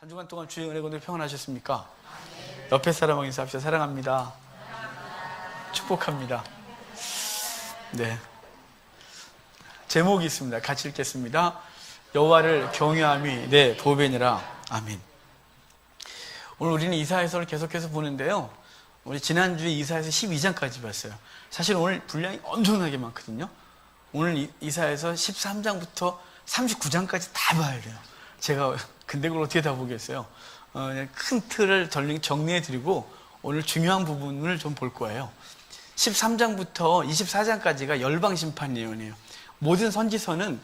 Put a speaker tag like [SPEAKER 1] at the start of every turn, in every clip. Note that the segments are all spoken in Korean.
[SPEAKER 1] 한 주간 동안 주의 은혜 가운데 평안하셨습니까? 옆에 사람하고 인사합시다. 사랑합니다. 축복합니다. 네. 제목이 있습니다. 같이 읽겠습니다. 여호와를 경외함이 내 보배니라. 아멘. 오늘 우리는 이사야서를 계속해서 보는데요. 우리 지난주에 이사야서 12장까지 봤어요. 사실 오늘 분량이 엄청나게 많거든요. 오늘 이사야서 13장부터 39장까지 다 봐야 돼요. 제가 근데 그걸 어떻게 다 보겠어요? 그냥 큰 틀을 정리해드리고 오늘 중요한 부분을 좀 볼 거예요. 13장부터 24장까지가 열방심판 예언이에요. 모든 선지서는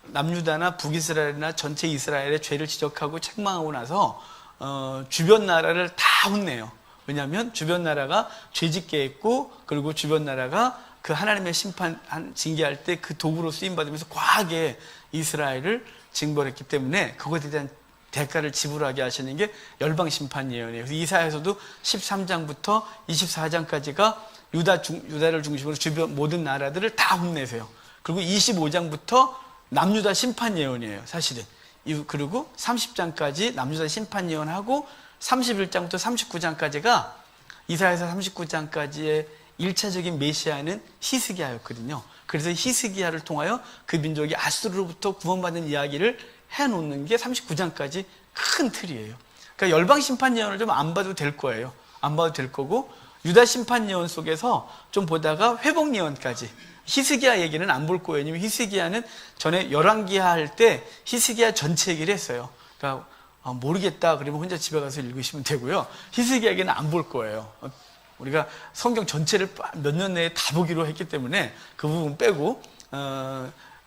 [SPEAKER 1] 남유다나 북이스라엘이나 전체 이스라엘의 죄를 지적하고 책망하고 나서 주변 나라를 다 혼내요. 왜냐하면 주변 나라가 죄짓게 했고, 그리고 주변 나라가 그 하나님의 징계할 때 그 도구로 쓰임받으면서 과하게 이스라엘을 징벌했기 때문에 그것에 대한 대가를 지불하게 하시는 게 열방심판 예언이에요. 그래서 이사야서도 13장부터 24장까지가 유다를 중심으로 주변 모든 나라들을 다 혼내세요. 그리고 25장부터 남유다 심판 예언이에요, 사실은. 그리고 30장까지 남유다 심판 예언하고 31장부터 39장까지가 이사야서 39장까지의 1차적인 메시아는 히스기야였거든요. 그래서 히스기야를 통하여 그 민족이 아수르로부터 구원받는 이야기를 해놓는 게 39장까지 큰 틀이에요. 그러니까 열방 심판 예언을 좀 안 봐도 될 거예요. 안 봐도 될 거고, 유다 심판 예언 속에서 좀 보다가 회복 예언까지. 히스기야 얘기는 안 볼 거예요. 왜냐면 히스기야는 전에 열왕기하 할 때 히스기야 전체 얘기를 했어요. 그러니까 모르겠다 그러면 혼자 집에 가서 읽으시면 되고요. 히스기야 얘기는 안 볼 거예요. 우리가 성경 전체를 몇 년 내에 다 보기로 했기 때문에 그 부분 빼고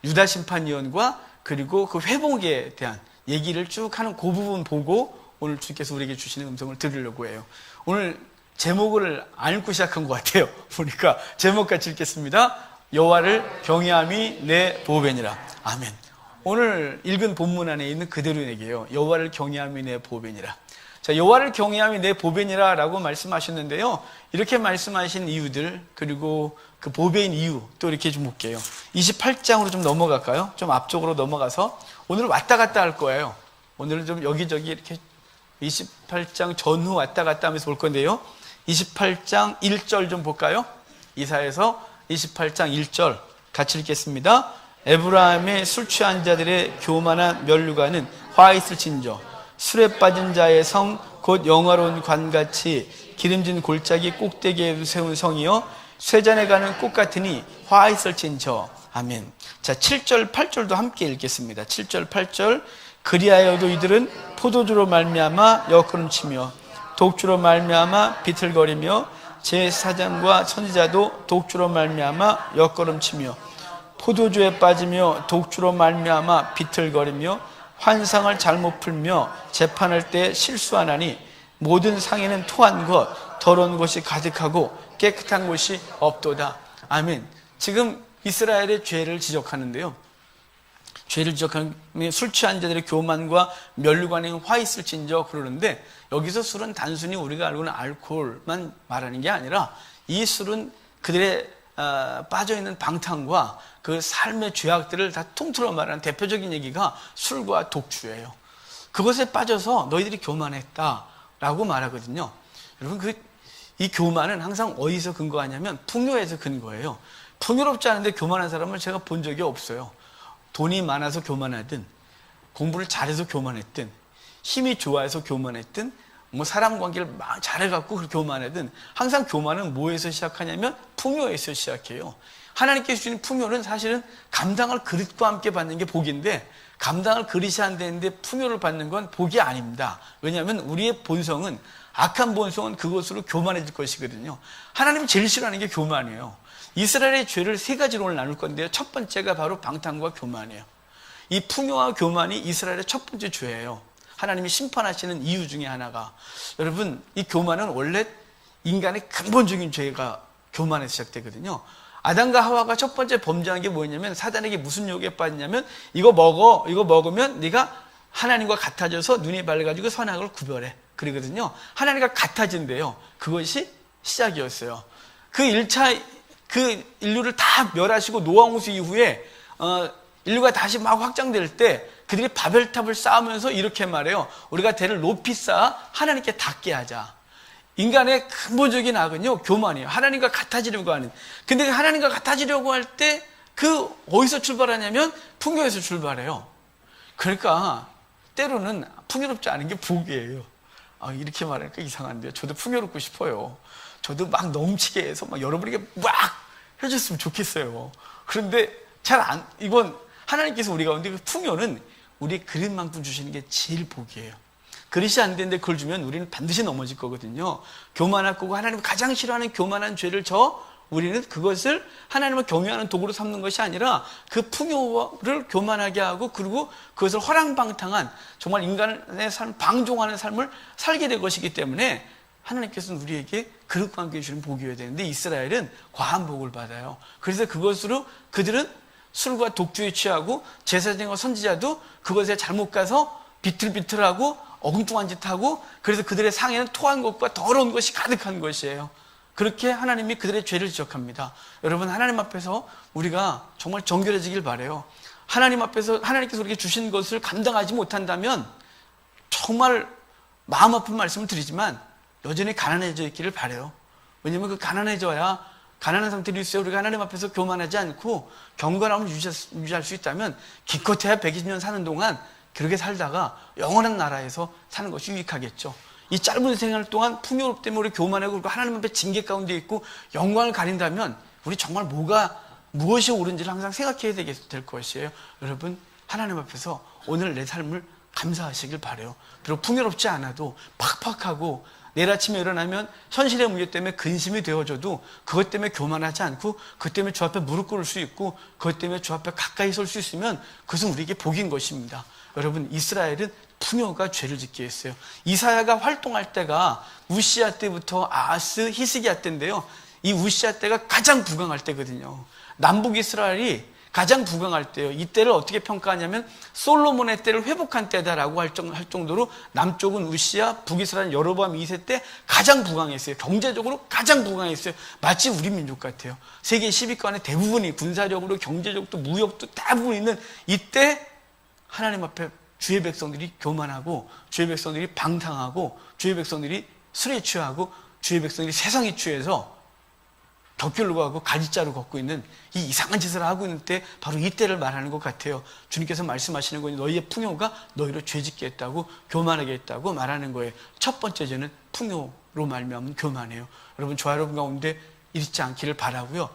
[SPEAKER 1] 유다 심판 예언과 그리고 그 회복에 대한 얘기를 쭉 하는 그 부분 보고 오늘 주께서 우리에게 주시는 음성을 들으려고 해요. 오늘 제목을 안 읽고 시작한 것 같아요. 보니까 제목 같이 읽겠습니다. 여호와를 경외함이 내 보배니라. 아멘. 오늘 읽은 본문 안에 있는 그대로 얘기해요. 여호와를 경외함이 내 보배니라. 자, 여호와를 경외함이 내 보배니라 라고 말씀하셨는데요. 이렇게 말씀하신 이유들, 그리고 그 보배인 이유 또 이렇게 좀 볼게요. 28장으로 좀 넘어갈까요? 좀 앞쪽으로 넘어가서 오늘 왔다 갔다 할 거예요. 오늘은 좀 여기저기 이렇게 28장 전후 왔다 갔다 하면서 볼 건데요. 28장 1절 좀 볼까요? 이사야서 28장 1절 같이 읽겠습니다. 에브라임의 술 취한 자들의 교만한 면류관은 화 있을 진저, 술에 빠진 자의 성 곧 영화로운 관같이 기름진 골짜기 꼭대기에 세운 성이여 쇠잔에 가는 꽃 같으니 화 있을진저. 아멘. 자, 7절 8절도 함께 읽겠습니다. 7절 8절 그리하여도 이들은 포도주로 말미암아 엿걸음치며 독주로 말미암아 비틀거리며 제사장과 선지자도 독주로 말미암아 엿걸음치며 포도주에 빠지며 독주로 말미암아 비틀거리며 환상을 잘못 풀며 재판할 때 실수하나니 모든 상에는 토한 것 더러운 것이 가득하고 깨끗한 곳이 없도다. 아멘. 지금 이스라엘의 죄를 지적하는데요. 죄를 지적하는 술 취한 자들의 교만과 면류관에 화 있을진저 그러는데, 여기서 술은 단순히 우리가 알고 있는 알코올만 말하는 게 아니라 이 술은 그들의 빠져있는 방탕과 그 삶의 죄악들을 다 통틀어 말하는 대표적인 얘기가 술과 독주예요. 그것에 빠져서 너희들이 교만했다라고 말하거든요. 여러분, 이 교만은 항상 어디서 근거하냐면 풍요에서 근거해요. 풍요롭지 않은데 교만한 사람을 제가 본 적이 없어요. 돈이 많아서 교만하든, 공부를 잘해서 교만했든, 힘이 좋아해서 교만했든, 사람 관계를 막 잘해갖고 교만하든, 항상 교만은 뭐에서 시작하냐면 풍요에서 시작해요. 하나님께서 주신 풍요는 사실은 감당할 그릇과 함께 받는 게 복인데, 감당할 그릇이 안 되는데 풍요를 받는 건 복이 아닙니다. 왜냐하면 우리의 본성은, 악한 본성은 그것으로 교만해질 것이거든요. 하나님이 제일 싫어하는 게 교만이에요. 이스라엘의 죄를 세 가지로 오늘 나눌 건데요. 첫 번째가 바로 방탕과 교만이에요. 이 풍요와 교만이 이스라엘의 첫 번째 죄예요. 하나님이 심판하시는 이유 중에 하나가, 여러분, 이 교만은 원래 인간의 근본적인 죄가 교만에서 시작되거든요. 아담과 하와가 첫 번째 범죄한 게 뭐였냐면, 사단에게 무슨 유혹에 빠지냐면, 이거 먹으면 네가 하나님과 같아져서 눈이 밝아지고 선악을 구별해 그러거든요. 하나님과 같아진대요. 그것이 시작이었어요. 그 인류를 다 멸하시고 노아 홍수 이후에 인류가 다시 막 확장될 때 그들이 바벨탑을 쌓으면서 이렇게 말해요. 우리가 대를 높이 쌓아 하나님께 닿게 하자. 인간의 근본적인 악은요, 교만이에요. 하나님과 같아지려고 하는. 근데 하나님과 같아지려고 할 때 어디서 출발하냐면 풍요에서 출발해요. 그러니까 때로는 풍요롭지 않은 게 복이에요. 이렇게 말하니까 이상한데요. 저도 풍요롭고 싶어요. 저도 막 넘치게 해서 막 여러분에게 막 해줬으면 좋겠어요. 그런데 이건 하나님께서 우리 가운데 그 풍요는 우리 그릇만큼 주시는 게 제일 복이에요. 그릇이 안 되는데 그걸 주면 우리는 반드시 넘어질 거거든요. 교만할 거고, 하나님이 가장 싫어하는 교만한 죄를 우리는 그것을 하나님을 경외하는 도구로 삼는 것이 아니라 그 풍요를 교만하게 하고, 그리고 그것을 허랑방탕한 정말 인간의 삶, 방종하는 삶을 살게 될 것이기 때문에 하나님께서는 우리에게 그릇과 함께 주시는 복이어야 되는데, 이스라엘은 과한 복을 받아요. 그래서 그것으로 그들은 술과 독주에 취하고, 제사장과 선지자도 그것에 잘못 가서 비틀비틀하고 엉뚱한 짓 하고, 그래서 그들의 상에는 토한 것과 더러운 것이 가득한 것이에요. 그렇게 하나님이 그들의 죄를 지적합니다. 여러분, 하나님 앞에서 우리가 정말 정결해지길 바라요. 하나님 앞에서 하나님께서 우리에게 주신 것을 감당하지 못한다면 정말 마음 아픈 말씀을 드리지만 여전히 가난해져 있기를 바라요. 왜냐하면 그 가난해져야, 가난한 상태로 있어야 우리가 하나님 앞에서 교만하지 않고 경건함을 유지할 수 있다면 기껏해야 120년 사는 동안 그렇게 살다가 영원한 나라에서 사는 것이 유익하겠죠. 이 짧은 생활 동안 풍요롭기 때문에 우리 교만하고, 그리고 하나님 앞에 징계 가운데 있고 영광을 가린다면 우리 정말 무엇이 옳은지를 항상 생각해야 될 것이에요. 여러분, 하나님 앞에서 오늘 내 삶을 감사하시길 바라요. 비록 풍요롭지 않아도 팍팍하고 내일 아침에 일어나면 현실의 문제 때문에 근심이 되어져도 그것 때문에 교만하지 않고, 그것 때문에 주 앞에 무릎 꿇을 수 있고, 그것 때문에 주 앞에 가까이 설 수 있으면 그것은 우리에게 복인 것입니다. 여러분, 이스라엘은 풍요가 죄를 짓게 했어요. 이사야가 활동할 때가 우시야 때부터 아하스, 히스기야 때인데요. 이 우시야 때가 가장 부강할 때거든요. 남북 이스라엘이 가장 부강할 때예요. 이 때를 어떻게 평가하냐면 솔로몬의 때를 회복한 때다라고 할 정도로 남쪽은 우시야, 북이스라엘은 여로보암 2세 때 가장 부강했어요. 경제적으로 가장 부강했어요. 마치 우리 민족 같아요. 세계 10위권의 대부분이 군사력으로, 경제적도, 무역도 대부분 있는 이때 하나님 앞에 주의 백성들이 교만하고, 주의 백성들이 방탕하고, 주의 백성들이 술에 취하고, 주의 백성들이 세상에 취해서 덕길로 가고 가지자로 걷고 있는 이 이상한 짓을 하고 있는 때, 바로 이때를 말하는 것 같아요. 주님께서 말씀하시는 거니 너희의 풍요가 너희를 죄짓게 했다고, 교만하게 했다고 말하는 거예요. 첫 번째 죄는 풍요로 말미암은 교만이에요. 여러분, 저와 여러분 가운데 잃지 않기를 바라고요.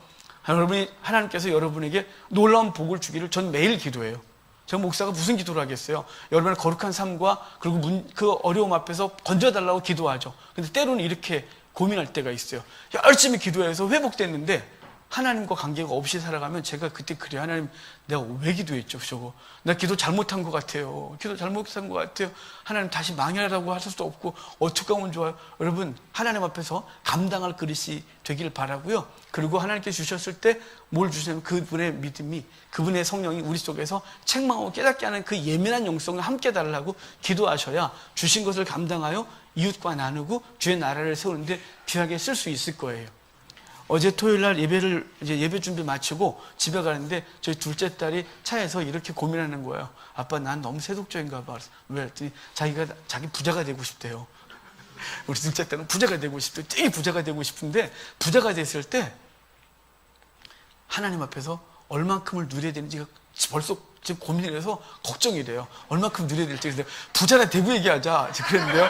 [SPEAKER 1] 여러분이, 하나님께서 여러분에게 놀라운 복을 주기를 전 매일 기도해요. 저 목사가 무슨 기도를 하겠어요? 여러분의 거룩한 삶과 그리고 그 어려움 앞에서 건져달라고 기도하죠. 근데 때로는 이렇게 고민할 때가 있어요. 열심히 기도해서 회복됐는데 하나님과 관계가 없이 살아가면 제가 그때 그래요. 하나님, 내가 왜 기도했죠? 저거 나 기도 잘못한 것 같아요. 기도 잘못한 것 같아요. 하나님, 다시 망해라고 할 수도 없고 어떻게 하면 좋아요? 여러분, 하나님 앞에서 감당할 그릇이 되길 바라고요. 그리고 하나님께 주셨을 때 뭘 주시냐면 그분의 믿음이, 그분의 성령이 우리 속에서 책망하고 깨닫게 하는 그 예민한 영성을 함께 달라고 기도하셔야 주신 것을 감당하여 이웃과 나누고 주의 나라를 세우는데 귀하게 쓸 수 있을 거예요. 어제 토요일 날 예배 준비 마치고 집에 가는데 저희 둘째 딸이 차에서 이렇게 고민하는 거예요. 아빠, 난 너무 세속적인가 봐. 왜? 그랬더니 자기 부자가 되고 싶대요. 우리 둘째 딸은 부자가 되고 싶대요. 되게 부자가 되고 싶은데, 부자가 됐을 때 하나님 앞에서 얼만큼을 누려야 되는지가 벌써 지금 고민을 해서 걱정이 돼요. 얼만큼 누려야 될지. 그래서 부자나 되고 얘기하자 그랬는데요.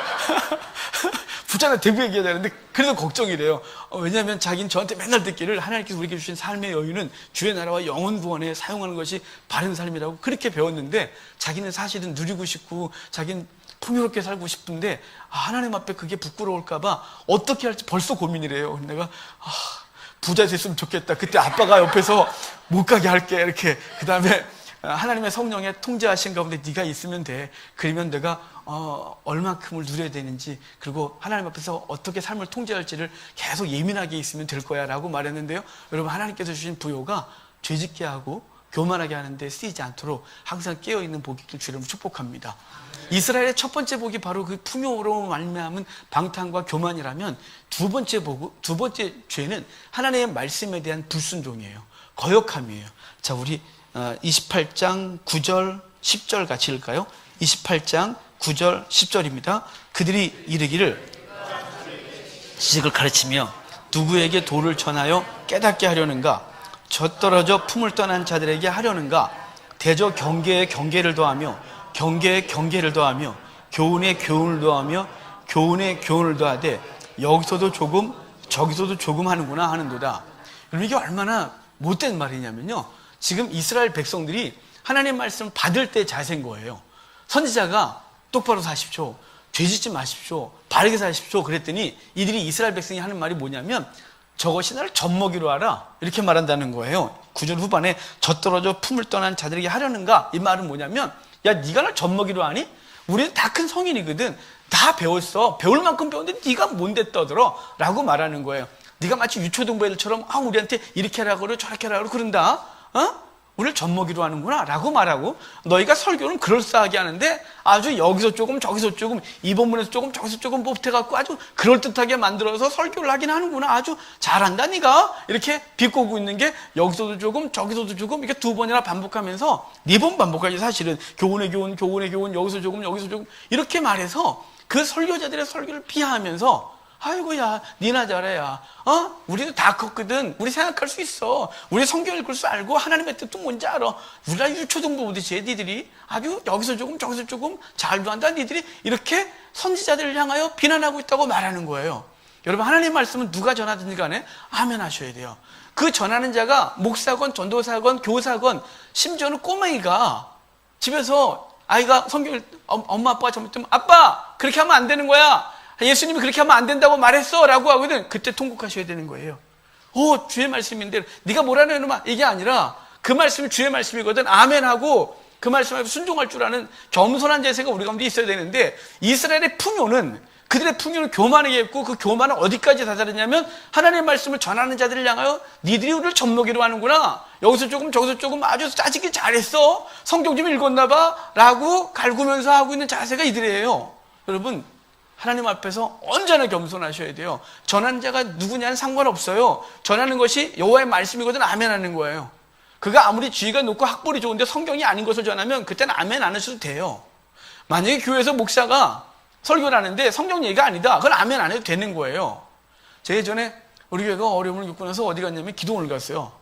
[SPEAKER 1] 부자나 되고 얘기하자는데 그래도 걱정이 돼요. 왜냐하면 자기는 저한테 맨날 듣기를 하나님께서 우리에게 주신 삶의 여유는 주의 나라와 영혼 구원에 사용하는 것이 바른 삶이라고 그렇게 배웠는데, 자기는 사실은 누리고 싶고 자기는 풍요롭게 살고 싶은데 하나님 앞에 그게 부끄러울까 봐 어떻게 할지 벌써 고민이래요. 내가 부자 됐으면 좋겠다. 그때 아빠가 옆에서 못 가게 할게 이렇게. 그 다음에 하나님의 성령에 통제하신 가운데 네가 있으면 돼. 그러면 내가 얼만큼을 누려야 되는지, 그리고 하나님 앞에서 어떻게 삶을 통제할지를 계속 예민하게 있으면 될 거야 라고 말했는데요. 여러분, 하나님께서 주신 부요가 죄짓게 하고 교만하게 하는데 쓰이지 않도록 항상 깨어있는 복이 있길 주님을 축복합니다. 이스라엘의 첫 번째 복이 바로 그 풍요로 말미암은 방탕과 교만이라면, 두 번째 죄는 하나님의 말씀에 대한 불순종이에요. 거역함이에요. 자, 우리 28장 9절 10절 같이 읽을까요? 28장 9절 10절입니다. 그들이 이르기를 지식을 가르치며 누구에게 도를 전하여 깨닫게 하려는가? 젖떨어져 품을 떠난 자들에게 하려는가? 대저 경계에 경계를 더하며 경계에 경계를 더하며 교훈에 교훈을 더하며 교훈에 교훈을 더하되 여기서도 조금 저기서도 조금 하는구나 하는도다. 여러분, 이게 얼마나 못된 말이냐면요, 지금 이스라엘 백성들이 하나님 말씀 받을 때 자세인 거예요. 선지자가 똑바로 사십시오, 죄짓지 마십시오, 바르게 사십시오 그랬더니 이들이 이스라엘 백성이 하는 말이 뭐냐면 저것이 나를 젖먹이로 하라 이렇게 말한다는 거예요. 9절 후반에 젖떨어져 품을 떠난 자들에게 하려는가, 이 말은 뭐냐면 야, 네가 날 젖먹이로 하니? 우리는 다 큰 성인이거든, 다 배웠어, 배울 만큼 배웠는데 네가 뭔데 떠들어? 라고 말하는 거예요. 네가 마치 유초등부 애들처럼 우리한테 이렇게 하라고 그러고 저렇게 하라고 그런다, 우리를 젖먹이로 하는구나 라고 말하고, 너희가 설교는 그럴싸하게 하는데 아주 여기서 조금 저기서 조금 이 본문에서 조금 저기서 조금 보태갖고 아주 그럴듯하게 만들어서 설교를 하긴 하는구나, 아주 잘한다 네가, 이렇게 비꼬고 있는 게 여기서도 조금 저기서도 조금 이렇게 두 번이나 반복하면서, 네 번 반복하지 사실은. 교훈의 교훈 교훈의 교훈, 여기서 조금 여기서 조금 이렇게 말해서 그 설교자들의 설교를 비하하면서 아이고야 니나 잘해야, 우리도 다 컸거든, 우리 생각할 수 있어, 우리 성경 읽을 줄 알고 하나님의 뜻도 뭔지 알아, 우리가 유초등부 보듯이 니들이 아주 여기서 조금 저기서 조금 잘도 한다 니들이, 이렇게 선지자들을 향하여 비난하고 있다고 말하는 거예요. 여러분, 하나님 말씀은 누가 전하든지 간에 아멘 하셔야 돼요. 그 전하는 자가 목사건 전도사건 교사건 심지어는 꼬맹이가 집에서 아이가 성경을 엄마 아빠가 잘못하면 아빠 그렇게 하면 안 되는 거야, 예수님이 그렇게 하면 안 된다고 말했어 라고 하거든. 그때 통곡하셔야 되는 거예요. 주의 말씀인데 네가 뭐라는 이놈아, 이게 아니라 그 말씀이 주의 말씀이거든, 아멘 하고 그 말씀에 순종할 줄 아는 겸손한 자세가 우리 가운데 있어야 되는데, 이스라엘의 풍요는, 그들의 풍요는 교만하게 했고, 그 교만은 어디까지 다다르냐면 하나님의 말씀을 전하는 자들을 향하여 니들이 우리를 젖먹이로 하는구나, 여기서 조금 저기서 조금 아주 짜증이 잘했어, 성경 좀 읽었나 봐 라고 갈구면서 하고 있는 자세가 이들이에요. 여러분, 하나님 앞에서 언제나 겸손하셔야 돼요. 전하는 자가 누구냐는 상관없어요. 전하는 것이 여호와의 말씀이거든 아멘 하는 거예요. 그가 아무리 지위가 높고 학벌이 좋은데 성경이 아닌 것을 전하면 그때는 아멘 안 하셔도 돼요. 만약에 교회에서 목사가 설교를 하는데 성경 얘기가 아니다, 그건 아멘 안 해도 되는 거예요. 제가 예전에 우리 교회가 어려움을 겪고 나서 어디 갔냐면 기도원을 갔어요.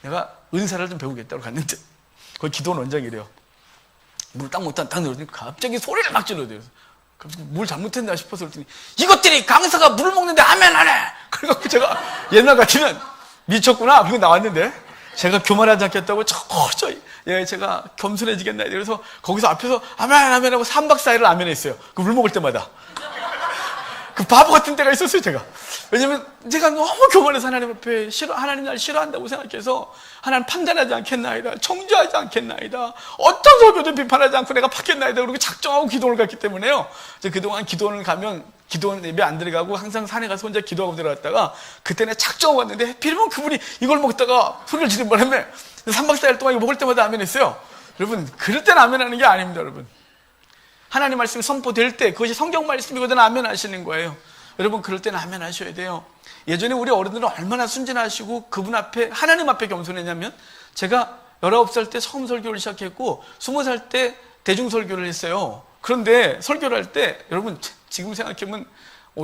[SPEAKER 1] 내가 은사를 좀 배우겠다고 갔는데 거기 기도원 원장이래요. 물을 딱 못한 딱 넣었더니 갑자기 소리를 막 질러대요. 뭘 잘못했나 싶어서 그랬더니 이것들이 강사가 물을 먹는데 아멘 안 해! 그래갖고 제가 옛날 같으면 미쳤구나 그거 나왔는데, 제가 교만하지 않겠다고 제가 겸손해지겠나, 그래서 거기서 앞에서 아멘 아멘 하고 3박 4일을 아멘 했어요. 그 물 먹을 때마다. 그 바보 같은 때가 있었어요, 제가. 왜냐면 제가 너무 교만해서 하나님 앞에 하나님 날 싫어한다고 생각해서 하나님 판단하지 않겠나이다, 청주하지 않겠나이다, 어떤 설교도 비판하지 않고 내가 받겠나이다 그러고 작정하고 기도를 갔기 때문에요. 그동안 기도원을 가면 기도원 예배 안 들어가고 항상 산에 가서 혼자 기도하고 들어갔다가 그때는 작정하고 왔는데 하필이면 그분이 이걸 먹다가 소리를 지른 바람에 3박 4일 동안 이거 먹을 때마다 아멘 했어요. 여러분, 그럴 때는 아멘 하는 게 아닙니다. 여러분, 하나님 말씀이 선포될 때 그것이 성경 말씀이거든 아멘 하시는 거예요. 여러분, 그럴 때는 아멘 하셔야 돼요. 예전에 우리 어른들은 얼마나 순진하시고 그분 앞에, 하나님 앞에 겸손했냐면, 제가 19살 때 처음 설교를 시작했고 20살 때 대중설교를 했어요. 그런데 설교를 할 때, 여러분 지금 생각해보면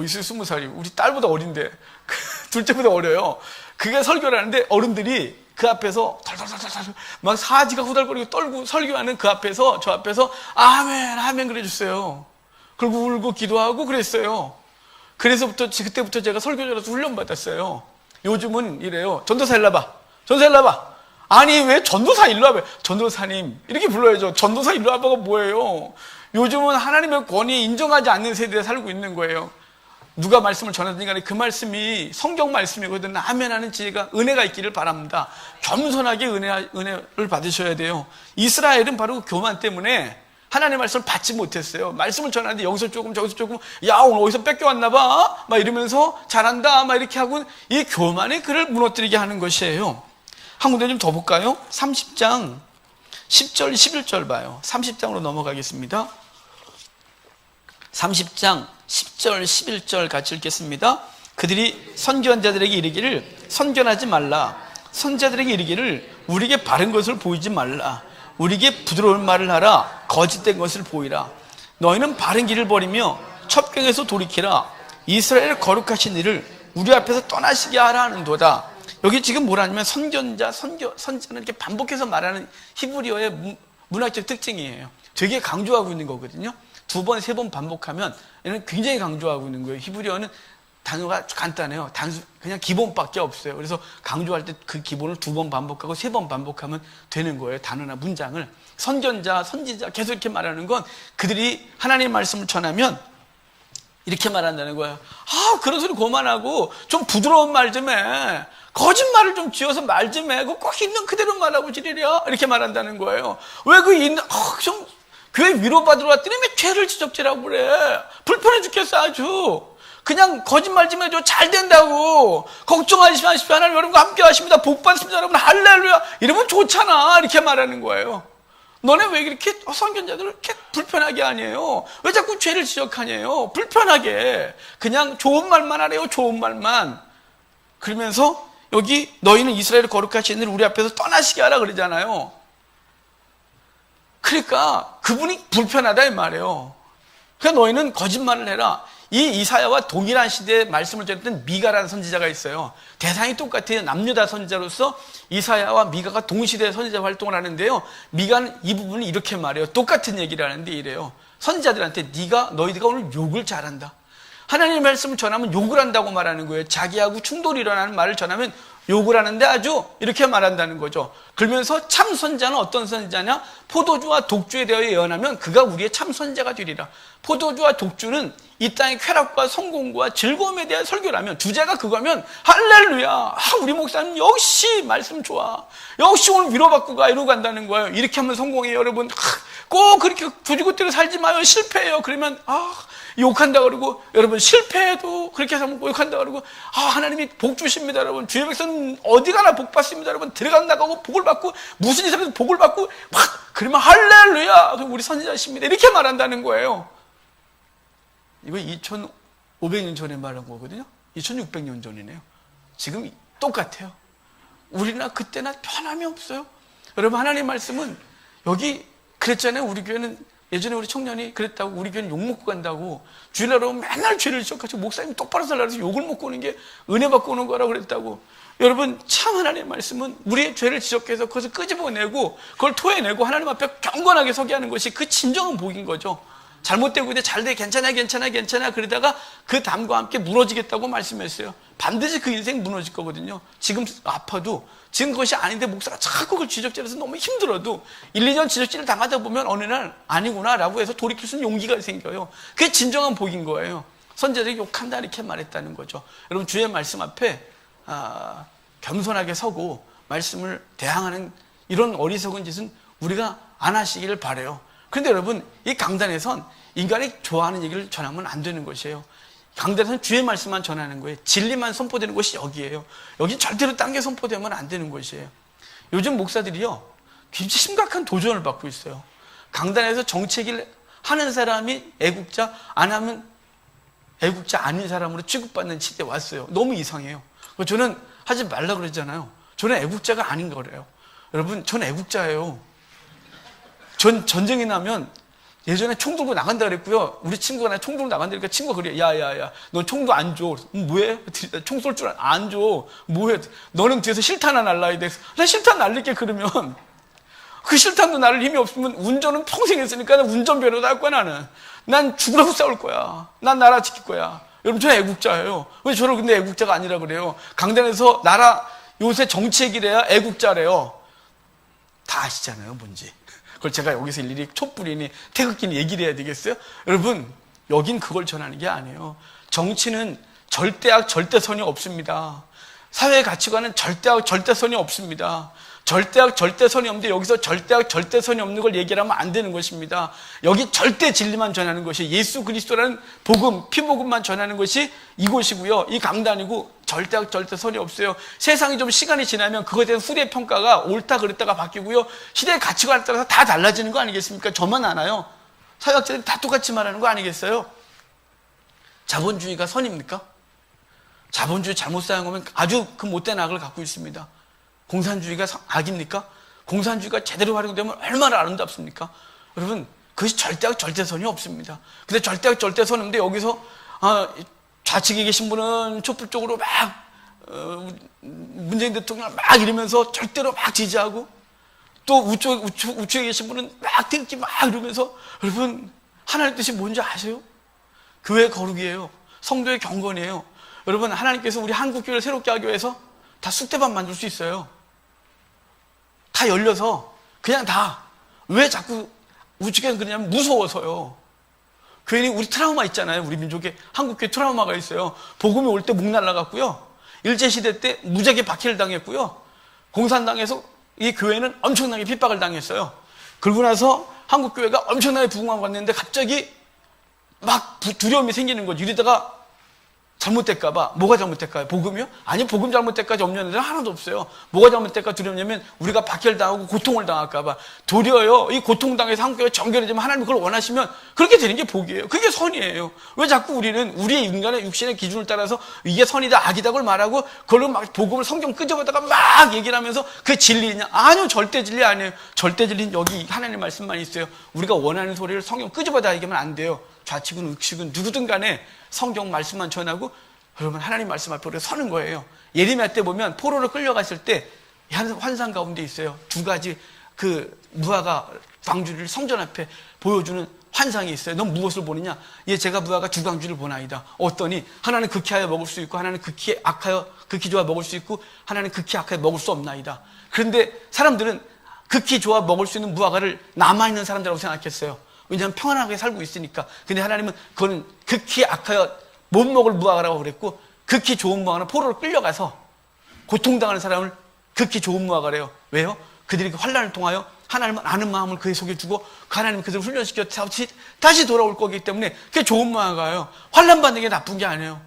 [SPEAKER 1] 이슬 20살이 우리 딸보다 어린데 둘째보다 어려요. 그게 설교를 하는데 어른들이 그 앞에서 덜덜덜덜 막 사지가 후달거리고 떨고 설교하는 그 앞에서, 저 앞에서 아멘 아멘 그래줬어요. 그리고 울고 기도하고 그랬어요. 그때부터 제가 설교자로서 훈련받았어요. 요즘은 이래요. 전도사 일로 와봐, 전도사 일로 와봐. 아니 왜 전도사 일로 와봐, 전도사님 이렇게 불러야죠. 전도사 일로 와봐가 뭐예요. 요즘은 하나님의 권위 인정하지 않는 세대에 살고 있는 거예요. 누가 말씀을 전하든지 간에 그 말씀이 성경 말씀이거든 아멘 하는 지혜가, 은혜가 있기를 바랍니다. 겸손하게 은혜를 받으셔야 돼요. 이스라엘은 바로 그 교만 때문에 하나님의 말씀을 받지 못했어요. 말씀을 전하는데 여기서 조금 저기서 조금, 야 오늘 어디서 뺏겨왔나 봐 막 이러면서 잘한다 막 이렇게 하고, 이 교만이 그를 무너뜨리게 하는 것이에요. 한 군데 좀 더 볼까요? 30장 10절 11절 봐요. 30장으로 넘어가겠습니다. 30장 10절 11절 같이 읽겠습니다. 그들이 선교한 자들에게 이르기를 선견하지 말라, 선자들에게 이르기를 우리에게 바른 것을 보이지 말라, 우리에게 부드러운 말을 하라. 거짓된 것을 보이라. 너희는 바른 길을 버리며 첩경에서 돌이키라. 이스라엘의 거룩하신 이를 우리 앞에서 떠나시게 하라 하는도다. 여기 지금 뭐라냐면 선자는 이렇게 반복해서 말하는 히브리어의 문학적 특징이에요. 되게 강조하고 있는 거거든요. 2번, 3번 반복하면 얘는 굉장히 강조하고 있는 거예요. 히브리어는 단어가 간단해요. 그냥 기본밖에 없어요. 그래서 강조할 때 그 기본을 2번 반복하고 3번 반복하면 되는 거예요. 단어나 문장을. 선견자, 선지자 계속 이렇게 말하는 건 그들이 하나님의 말씀을 전하면 이렇게 말한다는 거예요. 그런 소리 그만하고 좀 부드러운 말 좀 해. 거짓말을 좀 지어서 말 좀 해. 꼭 있는 그대로 말하고 지내랴. 이렇게 말한다는 거예요. 왜 좀 교회 위로받으러 왔더니 왜 죄를 지적질하고 그래. 불편해 죽겠어 아주. 그냥 거짓말 좀 해줘. 잘 된다고. 걱정하지 마십시오. 하나님 여러분과 함께 하십니다. 복 받습니다. 여러분 할렐루야. 이러면 좋잖아. 이렇게 말하는 거예요. 너네 왜 이렇게 선견자들을 이렇게 불편하게 하냐요? 왜 자꾸 죄를 지적하냐요? 불편하게. 그냥 좋은 말만 하래요. 좋은 말만. 그러면서 여기 너희는 이스라엘의 거룩하신 이를 우리 앞에서 떠나시게 하라 그러잖아요. 그러니까 그분이 불편하다 이 말이에요. 그러니까 너희는 거짓말을 해라. 이 이사야와 동일한 시대에 말씀을 전했던 미가라는 선지자가 있어요. 대상이 똑같아요. 남유다 선지자로서 이사야와 미가가 동시대에 선지자 활동을 하는데요. 미가는 이 부분을 이렇게 말해요. 똑같은 얘기를 하는데 이래요. 선지자들한테 너희들가 오늘 욕을 잘한다. 하나님의 말씀을 전하면 욕을 한다고 말하는 거예요. 자기하고 충돌이 일어나는 말을 전하면 욕을 하는데 아주 이렇게 말한다는 거죠. 그러면서 참 선자는 어떤 선자냐? 포도주와 독주에 대하여 예언하면 그가 우리의 참 선자가 되리라. 포도주와 독주는 이 땅의 쾌락과 성공과 즐거움에 대한 설교를 하면 주제가 그거면 할렐루야. 우리 목사님 역시 말씀 좋아. 역시 오늘 위로받고 가 이러고 간다는 거예요. 이렇게 하면 성공해요. 여러분 꼭 그렇게 조지고대로 살지 마요. 실패해요. 그러면 욕한다 그러고 여러분 실패해도 그렇게 해서 욕한다 그러고 하나님이 복 주십니다. 여러분 주의 백성은 어디 가나 복 받습니다. 여러분 들어간 나가고 복을 받고 무슨 일에서 복을 받고 그러면 할렐루야. 우리 선지자십니다. 이렇게 말한다는 거예요. 이거 2500년 전에 말한 거거든요. 2600년 전이네요. 지금 똑같아요. 우리나 그때나 변함이 없어요. 여러분 하나님의 말씀은 여기 그랬잖아요. 우리 교회는 예전에 우리 청년이 그랬다고 우리 교회는 욕 먹고 간다고 주일날 오면 맨날 죄를 지적하시고 목사님 똑바로 살라 그래서 욕을 먹고 오는 게 은혜 받고 오는 거라고 그랬다고. 여러분 참 하나님의 말씀은 우리의 죄를 지적해서 그것을 끄집어내고 그걸 토해내고 하나님 앞에 경건하게 서게 하는 것이 그 진정한 복인 거죠. 잘못되고 있는데 잘돼 괜찮아 그러다가 그 담과 함께 무너지겠다고 말씀했어요. 반드시 그 인생 무너질 거거든요. 지금 아파도 지금 그것이 아닌데 목사가 자꾸 그걸 지적질해서 너무 힘들어도 1, 2년 지적질을 당하다 보면 어느 날 아니구나 라고 해서 돌이킬 수 있는 용기가 생겨요. 그게 진정한 복인 거예요. 선지자들이 욕한다 이렇게 말했다는 거죠. 여러분 주의 말씀 앞에 겸손하게 서고 말씀을 대항하는 이런 어리석은 짓은 우리가 안 하시기를 바라요. 그런데 여러분 이 강단에선 인간이 좋아하는 얘기를 전하면 안 되는 것이에요. 강단에서는 주의 말씀만 전하는 거예요. 진리만 선포되는 것이 여기예요. 여기 절대로 딴 게 선포되면 안 되는 것이에요. 요즘 목사들이요 굉장히 심각한 도전을 받고 있어요. 강단에서 정치얘기를 하는 사람이 애국자, 안 하면 애국자 아닌 사람으로 취급받는 시대에 왔어요. 너무 이상해요. 저는 하지 말라 그랬잖아요. 저는 애국자가 아닌 거래요. 여러분 저는 애국자예요. 전 전쟁이 나면 예전에 총 들고 나간다 그랬고요. 우리 친구가 나 총 들고 나간다니까 친구가 그래. 야야야, 너 총도 안 줘. 뭐해? 총 쏠 줄 안 줘. 뭐해? 너는 뒤에서 실탄 하나 날라야 돼. 나 실탄 날릴게 그러면. 그 실탄도 날릴 힘이 없으면 운전은 평생 했으니까 운전면허도 할 거야 나는. 난 죽으라고 싸울 거야. 난 나라 지킬 거야. 여러분 저는 애국자예요. 왜 저를 근데 애국자가 아니라 그래요? 강단에서 나라 요새 정치 얘기를 해야 애국자래요. 다 아시잖아요 뭔지. 그걸 제가 여기서 일일이 촛불이니 태극기니 얘기를 해야 되겠어요? 여러분 여긴 그걸 전하는 게 아니에요. 정치는 절대악 절대선이 없습니다. 사회의 가치관은 절대악 절대선이 없습니다. 절대악 절대선이 없는데 여기서 절대악 절대선이 없는 걸 얘기하면 안 되는 것입니다. 여기 절대 진리만 전하는 것이 예수 그리스도라는 복음, 피복음만 전하는 것이 이곳이고요. 이 강단이고 절대악 절대선이 없어요. 세상이 좀 시간이 지나면 그거에 대한 후대 평가가 옳다 그랬다가 바뀌고요. 시대의 가치관에 따라서 다 달라지는 거 아니겠습니까? 저만 아나요? 사회학자들이 다 똑같이 말하는 거 아니겠어요? 자본주의가 선입니까? 자본주의 잘못 사용하면 아주 그 못된 악을 갖고 있습니다. 공산주의가 악입니까? 공산주의가 제대로 활용되면 얼마나 아름답습니까? 여러분, 그것이 절대악 절대선이 없습니다. 근데 절대악 절대선인데 여기서 좌측에 계신 분은 촛불 쪽으로 막 문재인 대통령을 막 이러면서 절대로 막 지지하고, 또 우측에 계신 분은 막 등기 막 이러면서, 여러분, 하나님의 뜻이 뭔지 아세요? 교회 거룩이에요. 성도의 경건이에요. 여러분, 하나님께서 우리 한국교회를 새롭게 하기 위해서 다 쑥대밭 만들 수 있어요. 다 열려서 그냥 다. 왜 자꾸 우측에는 그러냐면 무서워서요. 괜히 우리 트라우마 있잖아요. 우리 민족에 한국교회 트라우마가 있어요. 복음이 올 때 목 날라갔고요. 일제시대 때 무지하게 박해를 당했고요. 공산당에서 이 교회는 엄청나게 핍박을 당했어요. 그러고 나서 한국교회가 엄청나게 부흥하고 갔는데 갑자기 막 두려움이 생기는 거죠. 이러다가 잘못될까봐. 뭐가 잘못될까요? 복음이요? 아니, 복음 잘못될까 염려하는 데는 하나도 없어요. 뭐가 잘못될까 두렵냐면 우리가 박해를 당하고 고통을 당할까봐. 도리어요, 이 고통당해서 한국교회가 정결해지면 하나님 그걸 원하시면 그렇게 되는 게 복이에요. 그게 선이에요. 왜 자꾸 우리는 우리의 인간의 육신의 기준을 따라서 이게 선이다 악이다 그걸 말하고 그걸로 막 복음을 성경 끄집어다가 막 얘기를 하면서 그게 진리냐? 아니요, 절대 진리 아니에요. 절대 진리는 여기 하나님 말씀만 있어요. 우리가 원하는 소리를 성경 끄집어다 얘기하면 안 돼요. 좌측은 우측은 누구든 간에 성경 말씀만 전하고, 여러분, 하나님 말씀 앞에 우리가 서는 거예요. 예레미야 때 보면 포로로 끌려갔을 때 환상 가운데 있어요. 두 가지 그 무화과 광주를 성전 앞에 보여주는 환상이 있어요. 넌 무엇을 보느냐? 예, 제가 무화과 두 광주를 보나이다. 어떠니? 하나는 극히하여 먹을 수 있고 하나는 극히 악하여 극히 좋아 먹을 수 있고 하나는 극히 악하여 먹을 수 없나이다. 그런데 사람들은 극히 좋아 먹을 수 있는 무화과를 남아있는 사람들이라고 생각했어요. 왜냐하면 평안하게 살고 있으니까. 근데 하나님은 그거는 극히 악하여 못 먹을 무화과라고 그랬고, 극히 좋은 무화과는 포로로 끌려가서 고통당하는 사람을 극히 좋은 무화과래요. 왜요? 그들이 그 환난을 통하여 하나님을 아는 마음을 그의 속에 두고 그 하나님 그들을 훈련시켜 다시 돌아올 거기 때문에 그게 좋은 무화과예요. 환난 받는 게 나쁜 게 아니에요.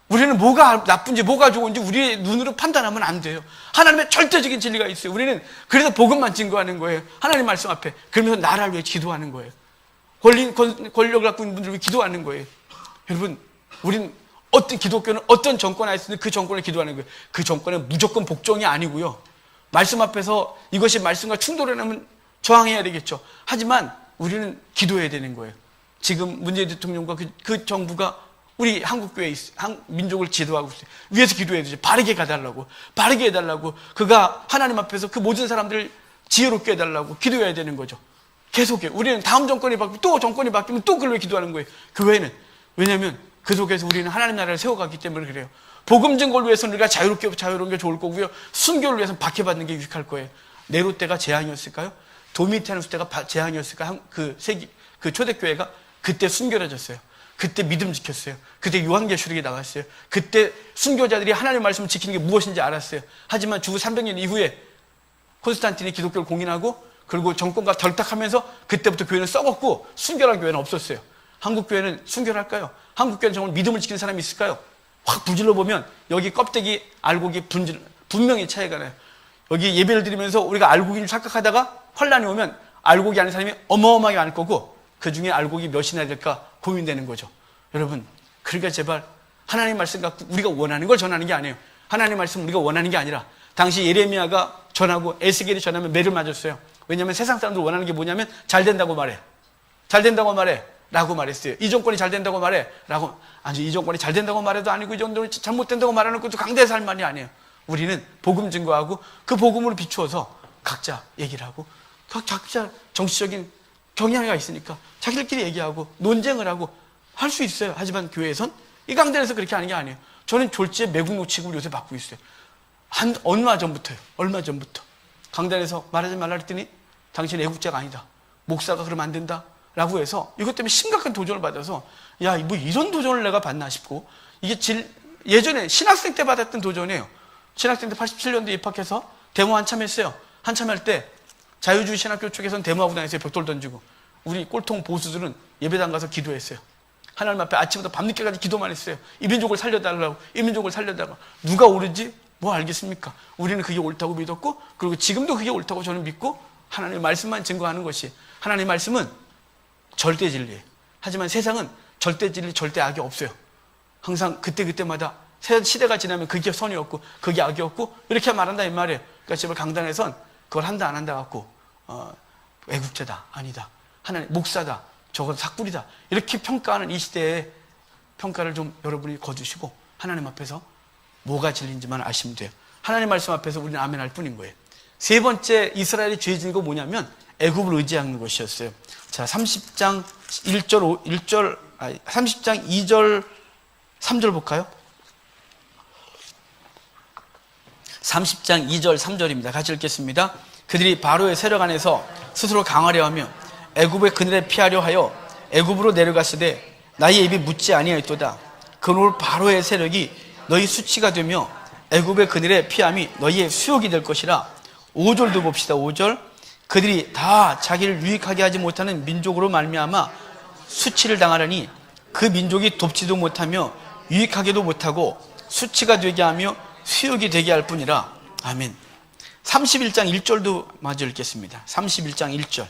[SPEAKER 1] 우리는 뭐가 나쁜지 뭐가 좋은지 우리의 눈으로 판단하면 안 돼요. 하나님의 절대적인 진리가 있어요. 우리는 그래서 복음만 증거하는 거예요. 하나님 말씀 앞에. 그러면서 나라를 위해 기도하는 거예요. 권력을 갖고 있는 분들을 위해 기도하는 거예요. 여러분, 우린 어떤 기독교는 어떤 정권에 있으면 그 정권을 기도하는 거예요. 그 정권은 무조건 복종이 아니고요. 말씀 앞에서 이것이 말씀과 충돌을 하면 저항해야 되겠죠. 하지만 우리는 기도해야 되는 거예요. 지금 문재인 대통령과 그 정부가 우리 한국교회 민족을 지도하고 있어요. 위에서 기도해야 되죠. 바르게 가달라고, 바르게 해달라고, 그가 하나님 앞에서 그 모든 사람들을 지혜롭게 해달라고 기도해야 되는 거죠. 계속해요. 우리는 다음 정권이 바뀌고 또 정권이 바뀌면 또 그걸 기도하는 거예요. 교회는. 왜냐하면 그 속에서 우리는 하나님 나라를 세워가기 때문에 그래요. 복음 증거를 위해서는 우리가 자유로운 게 좋을 거고요. 순교를 위해서는 박해받는 게 유익할 거예요. 네로 때가 재앙이었을까요? 도미티아누스 때가 재앙이었을까요? 그 초대교회가 그때 순교해졌어요. 그때 믿음 지켰어요. 그때 요한계시록이 나왔어요. 그때 순교자들이 하나님의 말씀을 지키는 게 무엇인지 알았어요. 하지만 주 300년 이후에 콘스탄틴이 기독교를 공인하고 그리고 정권과 결탁하면서 그때부터 교회는 썩었고 순교한 교회는 없었어요. 한국 교회는 순교를 할까요? 한국 교회는 정말 믿음을 지키는 사람이 있을까요? 확 부질러 보면 여기 껍데기 알곡이 분명히 차이가 나요. 여기 예배를 드리면서 우리가 알곡인 줄 착각하다가 환란이 오면 알곡이 아닌 사람이 어마어마하게 많을 거고 그 중에 알곡이 몇이나 될까 고민되는 거죠. 여러분, 그러니까 제발 하나님 말씀 갖고 우리가 원하는 걸 전하는 게 아니에요. 하나님 말씀 우리가 원하는 게 아니라 당시 예레미야가 전하고 에스겔이 전하면 매를 맞았어요. 왜냐하면 세상 사람들 원하는 게 뭐냐면 잘 된다고 말해. 잘 된다고 말해. 라고 말했어요. 이 정권이 잘 된다고 말해. 라고. 아니, 이 정권이 잘 된다고 말해도 아니고 이 정도는 잘못된다고 말하는 것도 강대해서 할 말이 아니에요. 우리는 복음 증거하고 그 복음으로 비추어서 각자 얘기를 하고 각자 정치적인 경향이 있으니까 자기들끼리 얘기하고 논쟁을 하고 할 수 있어요. 하지만 교회에선 이 강단에서 그렇게 하는 게 아니에요. 저는 졸지에 매국 노칙을 요새 받고 있어요. 얼마 전부터요. 얼마 전부터 강단에서 말하지 말라 그랬더니 당신 애국자가 아니다. 목사가 그러면 안 된다. 라고 해서 이것 때문에 심각한 도전을 받아서 야, 뭐 이런 도전을 내가 받나 싶고 이게 예전에 신학생 때 받았던 도전이에요. 신학생 때 87년도에 입학해서 데모 한참 했어요. 한참 할 때 자유주의 신학교 쪽에서는 데모하고 다녔어요. 벽돌 던지고. 우리 꼴통 보수들은 예배당 가서 기도했어요. 하나님 앞에 아침부터 밤늦게까지 기도만 했어요. 이 민족을 살려달라고, 이 민족을 살려달라고. 누가 옳은지 뭐 알겠습니까? 우리는 그게 옳다고 믿었고 그리고 지금도 그게 옳다고 저는 믿고 하나님의 말씀만 증거하는 것이, 하나님의 말씀은 절대 진리예요. 하지만 세상은 절대 진리, 절대 악이 없어요. 항상 그때마다 시대가 지나면 그게 선이었고 그게 악이었고 이렇게 말한다 이 말이에요. 그러니까 제발 강단에선 그걸 한다 안 한다 갖고 애국자다 아니다, 하나님 목사다, 저건 사꾸리다, 이렇게 평가하는 이 시대에 평가를 좀 여러분이 거두시고 하나님 앞에서 뭐가 진리인지만 아시면 돼요. 하나님 말씀 앞에서 우리는 아멘할 뿐인 거예요. 세 번째 이스라엘이 죄 지은 거 뭐냐면 애굽을 의지하는 것이었어요. 자, 30장 30장 2절 3절 볼까요? 30장 2절 3절입니다. 같이 읽겠습니다. 그들이 바로의 세력 안에서 스스로 강하려 하며 애굽의 그늘에 피하려 하여 애굽으로 내려갔으되 나의 입이 묻지 아니하였도다. 그러므로 바로의 세력이 너희 수치가 되며 애굽의 그늘에 피함이 너희의 수욕이 될 것이라. 5절도 봅시다. 5절. 그들이 다 자기를 유익하게 하지 못하는 민족으로 말미암아 수치를 당하려니 그 민족이 돕지도 못하며 유익하게도 못하고 수치가 되게 하며 수욕이 되게 할 뿐이라. 아멘. 31장 1절도 마저 읽겠습니다. 31장 1절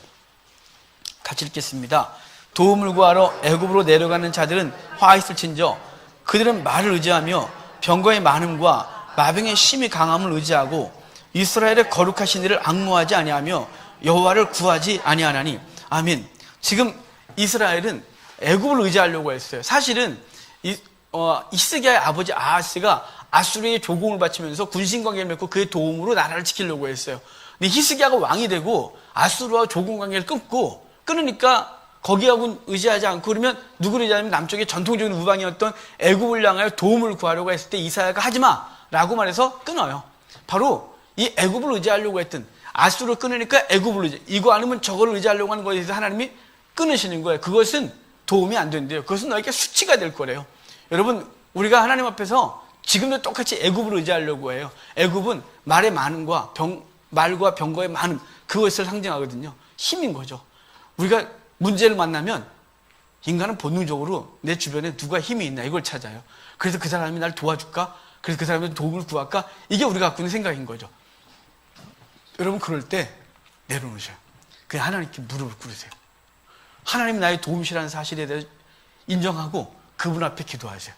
[SPEAKER 1] 같이 읽겠습니다. 도움을 구하러 애굽으로 내려가는 자들은 화있을진저 그들은 말을 의지하며 병거의 많음과 마병의 심히 강함을 의지하고 이스라엘의 거룩하신 이를 앙모하지 아니하며 여호와를 구하지 아니하나니. 아멘. 지금 이스라엘은 애굽을 의지하려고 했어요. 사실은 히스기야의 아버지 아하스가 아수르의 조공을 바치면서 군신관계를 맺고 그의 도움으로 나라를 지키려고 했어요. 근데 히스기야가 왕이 되고 아수르와 조공관계를 끊으니까 거기하고는 의지하지 않고, 그러면 누구를 의지하냐면 남쪽의 전통적인 우방이었던 애굽을 향하여 도움을 구하려고 했을 때 이사야가 하지마 라고 말해서 끊어요. 바로 이 애굽을 의지하려고 했던 아수르를 끊으니까 애굽을 이거 아니면 저거를 의지하려고 하는 거에 대해서 하나님이 끊으시는 거예요. 그것은 도움이 안 된대요. 그것은 너에게 수치가 될 거래요. 여러분, 우리가 하나님 앞에서 지금도 똑같이 애굽을 의지하려고 해요. 애굽은 말의 많음과 말과 병거의 많음, 그것을 상징하거든요. 힘인 거죠. 우리가 문제를 만나면 인간은 본능적으로 내 주변에 누가 힘이 있나 이걸 찾아요. 그래서 그 사람이 날 도와줄까? 그래서 그 사람한테 도움을 구할까? 이게 우리가 갖고 있는 생각인 거죠. 여러분, 그럴 때 내려놓으셔요. 그냥 하나님께 무릎을 꿇으세요. 하나님이 나의 도움이시라는 사실에 대해 인정하고 그분 앞에 기도하세요.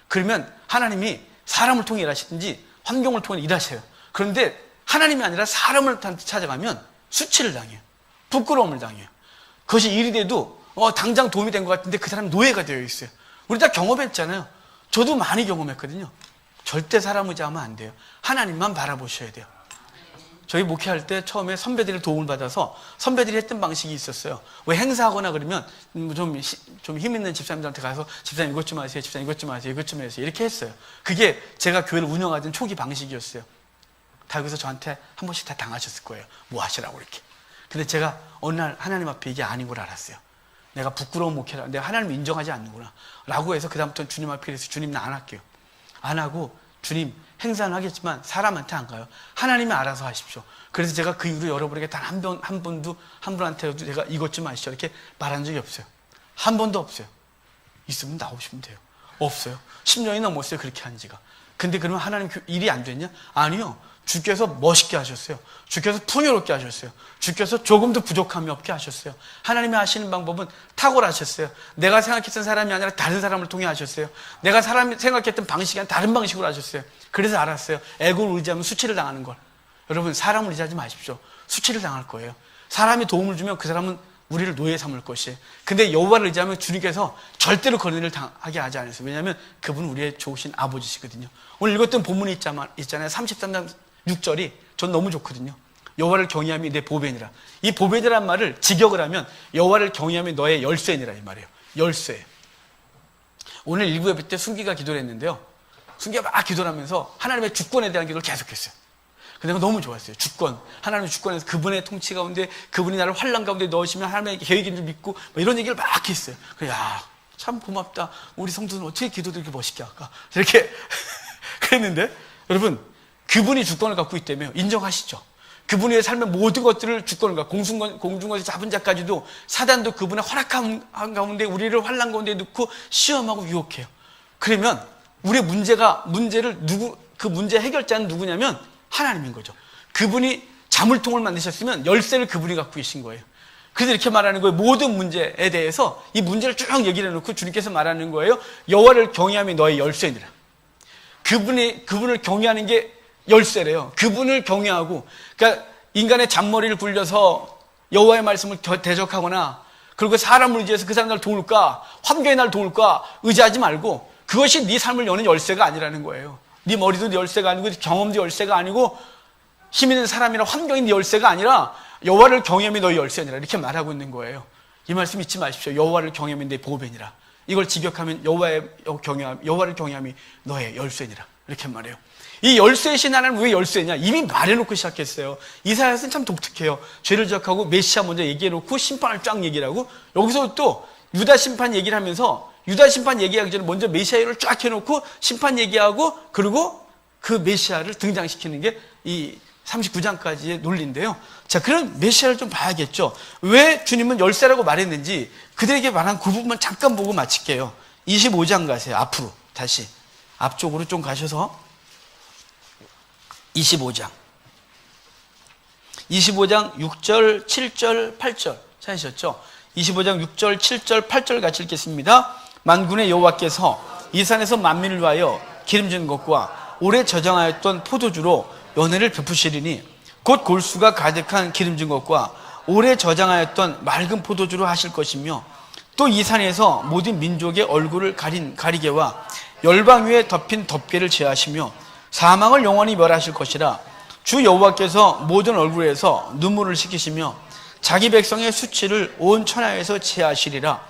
[SPEAKER 1] 그러면 하나님이 사람을 통해 일하시든지 환경을 통해 일하세요. 그런데 하나님이 아니라 사람을 찾아가면 수치를 당해요. 부끄러움을 당해요. 그것이 일이 돼도 당장 도움이 된 것 같은데 그 사람이 노예가 되어 있어요. 우리 다 경험했잖아요. 저도 많이 경험했거든요. 절대 사람 의지하면 안 돼요. 하나님만 바라보셔야 돼요. 저희 목회할 때 처음에 선배들의 도움을 받아서 선배들이 했던 방식이 있었어요. 왜 행사하거나 그러면 좀 힘 있는 집사님들한테 가서 집사님 이것 좀 하세요, 집사님 이것 좀 하세요, 이것 좀 하세요, 이렇게 했어요. 그게 제가 교회를 운영하던 초기 방식이었어요. 다 여기서 저한테 한 번씩 다 당하셨을 거예요. 뭐 하시라고 이렇게. 근데 제가 어느 날 하나님 앞에 이게 아닌 걸 알았어요. 내가 부끄러운 목회라, 내가 하나님을 인정하지 않는구나 라고 해서 그 다음부터는 주님 앞에 그래서 주님 나 안 할게요. 안 하고 주님 행사는 하겠지만 사람한테 안 가요. 하나님이 알아서 하십시오. 그래서 제가 그 이후로 여러분에게 단 한 분한테도 제가 이것 좀 하시죠 이렇게 말한 적이 없어요. 한 번도 없어요. 있으면 나오시면 돼요. 없어요. 10년이 넘었어요. 그렇게 한 지가. 근데 그러면 하나님 일이 안 됐냐? 아니요. 주께서 멋있게 하셨어요. 주께서 풍요롭게 하셨어요. 주께서 조금도 부족함이 없게 하셨어요. 하나님이 하시는 방법은 탁월하셨어요. 내가 생각했던 사람이 아니라 다른 사람을 통해 하셨어요. 내가 사람이 생각했던 방식이 아니라 다른 방식으로 하셨어요. 그래서 알았어요. 애국을 의지하면 수치를 당하는 걸. 여러분, 사람을 의지하지 마십시오. 수치를 당할 거예요. 사람이 도움을 주면 그 사람은 우리를 노예 삼을 것이에요. 근데 여호와를 의지하면 주님께서 절대로 그런 일을 당하게 하지 않으세요. 왜냐하면 그분은 우리의 좋으신 아버지시거든요. 오늘 읽었던 본문이 있잖아요. 33장 6절이 전 너무 좋거든요. 여호와를 경외함이 내 보배니라. 이 보배니란 말을 직역을 하면 여호와를 경외함이 너의 열쇠니라 이 말이에요. 열쇠. 오늘 일부 예배 때 순기가 기도를 했는데요. 순기가 막 기도를 하면서 하나님의 주권에 대한 기도를 계속했어요. 근데 내가 너무 좋았어요. 주권. 하나님의 주권에서 그분의 통치 가운데 그분이 나를 환난 가운데 넣으시면 하나님의 계획인 줄 믿고 뭐 이런 얘기를 막 했어요. 그래, 야, 참 고맙다. 우리 성도는 어떻게 기도도 이렇게 멋있게 할까? 이렇게 그랬는데 여러분, 그분이 주권을 갖고 있다며 인정하시죠? 그분의 삶의 모든 것들을 주권을 갖고 공중권에서 잡은 자까지도 사단도 그분의 허락한 가운데 우리를 환난 가운데 넣고 시험하고 유혹해요. 그러면 우리의 그 문제 해결자는 누구냐면 하나님인 거죠. 그분이 자물통을 만드셨으면 열쇠를 그분이 갖고 계신 거예요. 그래서 이렇게 말하는 거예요. 모든 문제에 대해서 이 문제를 쭉 얘기를 해놓고 주님께서 말하는 거예요. 여호와를 경외함이 너의 열쇠니라. 그분을 경외하는 게 열쇠래요. 그분을 경외하고, 그러니까 인간의 잔머리를 굴려서 여호와의 말씀을 대적하거나 그리고 사람을 의지해서 그 사람 날 도울까, 환경이 날 도울까 의지하지 말고 그것이 네 삶을 여는 열쇠가 아니라는 거예요. 네 머리도 네 열쇠가 아니고 경험도 열쇠가 아니고 힘 있는 사람이나 환경이 네 열쇠가 아니라 여호와를 경외함이 너의 열쇠니라 이렇게 말하고 있는 거예요. 이 말씀 잊지 마십시오. 여호와를 경외함이 내 보배니라. 이걸 직역하면 여호와를 경외함이 너의 열쇠니라 이렇게 말해요. 이 열쇠이신 하나님 왜 열쇠냐? 이미 말해놓고 시작했어요. 이사야서는 참 독특해요. 죄를 지적하고 메시아 먼저 얘기해놓고 심판을 쫙 얘기를 하고 여기서 또 유다 심판 얘기를 하면서 유다 심판 얘기하기 전에 먼저 메시아를 쫙 해놓고 심판 얘기하고 그리고 그 메시아를 등장시키는 게 이 39장까지의 논리인데요. 자, 그럼 메시아를 좀 봐야겠죠. 왜 주님은 열쇠라고 말했는지 그들에게 말한 그 부분만 잠깐 보고 마칠게요. 25장 가세요. 앞으로 다시 앞쪽으로 좀 가셔서 25장 6절, 7절, 8절 찾으셨죠? 25장 6절, 7절, 8절 같이 읽겠습니다. 만군의 여호와께서 이 산에서 만민을 위하여 기름진 것과 오래 저장하였던 포도주로 연회를 베푸시리니 곧 골수가 가득한 기름진 것과 오래 저장하였던 맑은 포도주로 하실 것이며 또 이 산에서 모든 민족의 얼굴을 가린 가리개와 열방 위에 덮인 덮개를 제하시며 사망을 영원히 멸하실 것이라. 주 여호와께서 모든 얼굴에서 눈물을 씻기시며 자기 백성의 수치를 온 천하에서 제하시리라.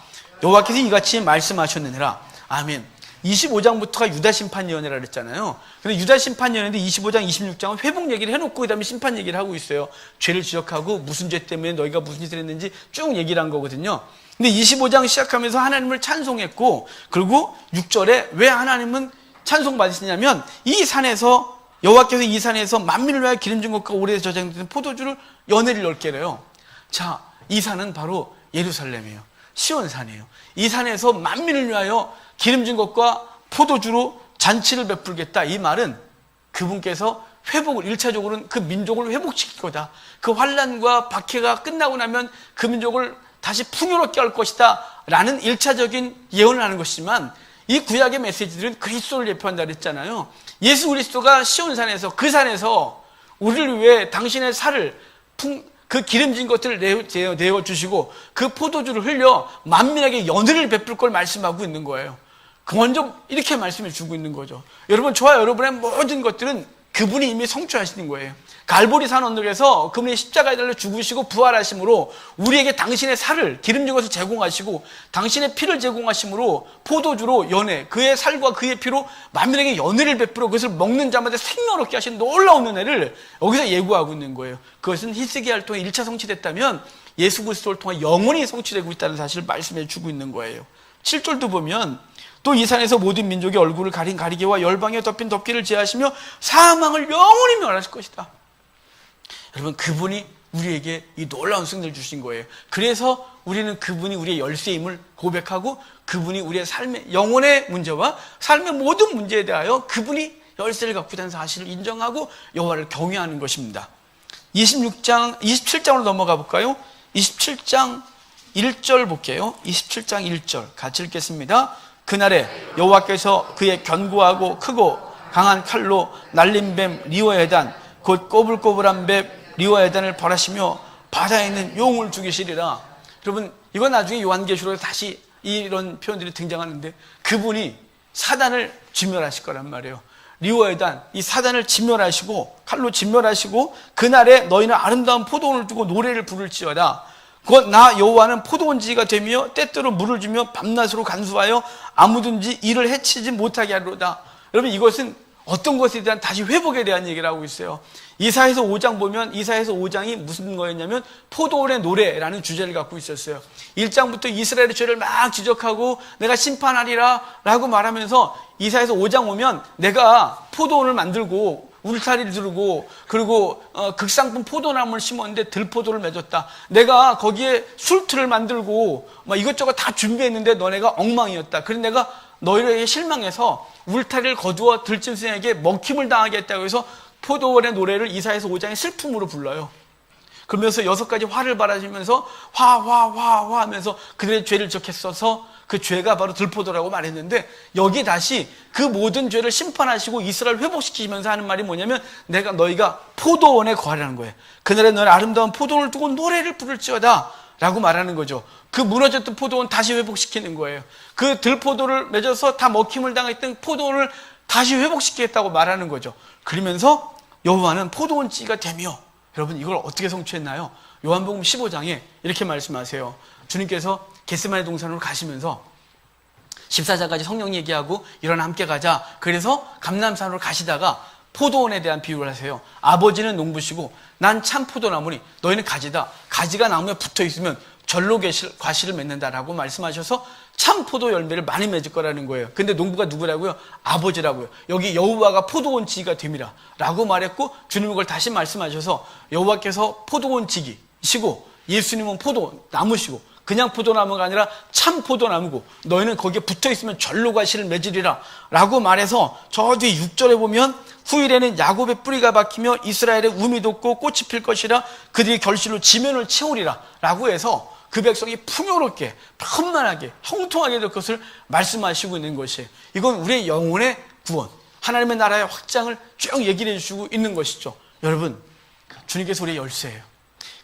[SPEAKER 1] 여호와께서 이같이 말씀하셨느니라. 아멘. 25장부터가 유다 심판 예언이라 그랬잖아요. 근데 유다 심판 예언인데 25장, 26장은 회복 얘기를 해놓고 그 다음에 심판 얘기를 하고 있어요. 죄를 지적하고 무슨 죄 때문에 너희가 무슨 짓을 했는지 쭉 얘기를 한 거거든요. 근데 25장 시작하면서 하나님을 찬송했고 그리고 6절에 왜 하나님은 찬송받으시냐면 이 산에서 여호와께서 이 산에서 만민을 위하여 기름진 것과 오래 저장된 포도주를 연회를 열게 해요. 자, 이 산은 바로 예루살렘이에요. 시온산이에요. 이 산에서 만민을 위하여 기름진 것과 포도주로 잔치를 베풀겠다. 이 말은 그분께서 회복을 1차적으로는 그 민족을 회복시킬 거다. 그 환난과 박해가 끝나고 나면 그 민족을 다시 풍요롭게 할 것이다 라는 1차적인 예언을 하는 것이지만 이 구약의 메시지들은 그리스도를 예표한다 그랬잖아요. 예수 그리스도가 시온산에서 그 산에서 우리를 위해 당신의 살을 그 기름진 것들을 내어주시고 그 포도주를 흘려 만민에게 연회를 베풀 걸 말씀하고 있는 거예요. 먼저 이렇게 말씀을 주고 있는 거죠. 여러분, 저와 여러분의 모든 것들은 그분이 이미 성취하시는 거예요. 갈보리 산 언덕에서 그분이 십자가에 달려 죽으시고 부활하심으로 우리에게 당신의 살을 기름진 것을 제공하시고 당신의 피를 제공하심으로 포도주로 연회, 그의 살과 그의 피로 만민에게 연회를 베풀어 그것을 먹는 자마다 생명을 얻게 하시는 놀라운 은혜를 여기서 예고하고 있는 거예요. 그것은 히스기야를 통해 1차 성취됐다면 예수 그리스도를 통해 영원히 성취되고 있다는 사실을 말씀해 주고 있는 거예요. 7절도 보면 또 이 산에서 모든 민족의 얼굴을 가린 가리개와 열방에 덮인 덮개를 제하시며 사망을 영원히 멸하실 것이다. 여러분, 그분이 우리에게 이 놀라운 승리를 주신 거예요. 그래서 우리는 그분이 우리의 열쇠임을 고백하고 그분이 우리의 삶의 영혼의 문제와 삶의 모든 문제에 대하여 그분이 열쇠를 갖고 있다는 사실을 인정하고 여호와를 경외하는 것입니다. 27장으로 넘어가 볼까요? 27장 1절 볼게요. 27장 1절 같이 읽겠습니다. 그날에 여호와께서 그의 견고하고 크고 강한 칼로 날린 뱀 리오에단 곧 꼬불꼬불한 뱀 리오에단을 벌하시며 바다에 있는 용을 죽이시리라. 여러분, 이건 나중에 요한계시록에 다시 이런 표현들이 등장하는데 그분이 사단을 진멸하실 거란 말이에요. 리오에단, 이 사단을 진멸하시고 칼로 진멸하시고 그날에 너희는 아름다운 포도원을 두고 노래를 부를지어다. 곧 나 여호와는 포도원지가 되며 때때로 물을 주며 밤낮으로 간수하여 아무든지 이를 해치지 못하게 하리로다. 여러분, 이것은 어떤 것에 대한 다시 회복에 대한 얘기를 하고 있어요. 이사야서 5장 보면 이사야서 5장이 무슨 거였냐면 포도원의 노래라는 주제를 갖고 있었어요. 1장부터 이스라엘의 죄를 막 지적하고 내가 심판하리라 라고 말하면서 이사야서 5장 오면 내가 포도원을 만들고 울타리를 두르고 그리고 극상품 포도나무를 심었는데 들포도를 맺었다. 내가 거기에 술틀을 만들고 막 이것저것 다 준비했는데 너네가 엉망이었다. 그래서 내가 너희에게 실망해서 울타리를 거두어 들짐승에게 먹힘을 당하게 했다고 해서 포도원의 노래를 이사야서 5장의 슬픔으로 불러요. 그러면서 6가지 화를 바라시면서 화 하면서 그들의 죄를 지적했어서 그 죄가 바로 들포도라고 말했는데, 여기 다시 그 모든 죄를 심판하시고 이스라엘 회복시키시면서 하는 말이 뭐냐면, 너희가 포도원에 거하라는 거예요. 그날에 너는 아름다운 포도원을 두고 노래를 부를지어다 라고 말하는 거죠. 그 무너졌던 포도원 다시 회복시키는 거예요. 그 들포도를 맺어서 다 먹힘을 당했던 포도원을 다시 회복시키겠다고 말하는 거죠. 그러면서 여호와는 포도원지기가 되며, 여러분 이걸 어떻게 성취했나요? 요한복음 15장에 이렇게 말씀하세요. 주님께서 겟세마네 동산으로 가시면서 14장까지 성령 얘기하고 일어나 함께 가자. 그래서 감람산으로 가시다가 포도원에 대한 비유를 하세요. 아버지는 농부시고 난 참 포도나무니 너희는 가지다. 가지가 나무에 붙어 있으면 절로 과실을 맺는다라고 말씀하셔서 참 포도 열매를 많이 맺을 거라는 거예요. 근데 농부가 누구라고요? 아버지라고요. 여기 여호와가 포도원 지기가 됨이라 라고 말했고, 주님은 그걸 다시 말씀하셔서 여호와께서 포도원 지기시고 예수님은 포도나무시고 그냥 포도나무가 아니라 참 포도나무고 너희는 거기에 붙어있으면 절로 과실을 맺으리라 라고 말해서, 저 뒤 6절에 보면 후일에는 야곱의 뿌리가 박히며 이스라엘의 움이 돋고 꽃이 필 것이라 그들이 결실로 지면을 채우리라 라고 해서 그 백성이 풍요롭게 편만하게 형통하게 될 것을 말씀하시고 있는 것이에요. 이건 우리의 영혼의 구원, 하나님의 나라의 확장을 쭉 얘기를 해주시고 있는 것이죠. 여러분, 주님께서 우리의 열쇠예요.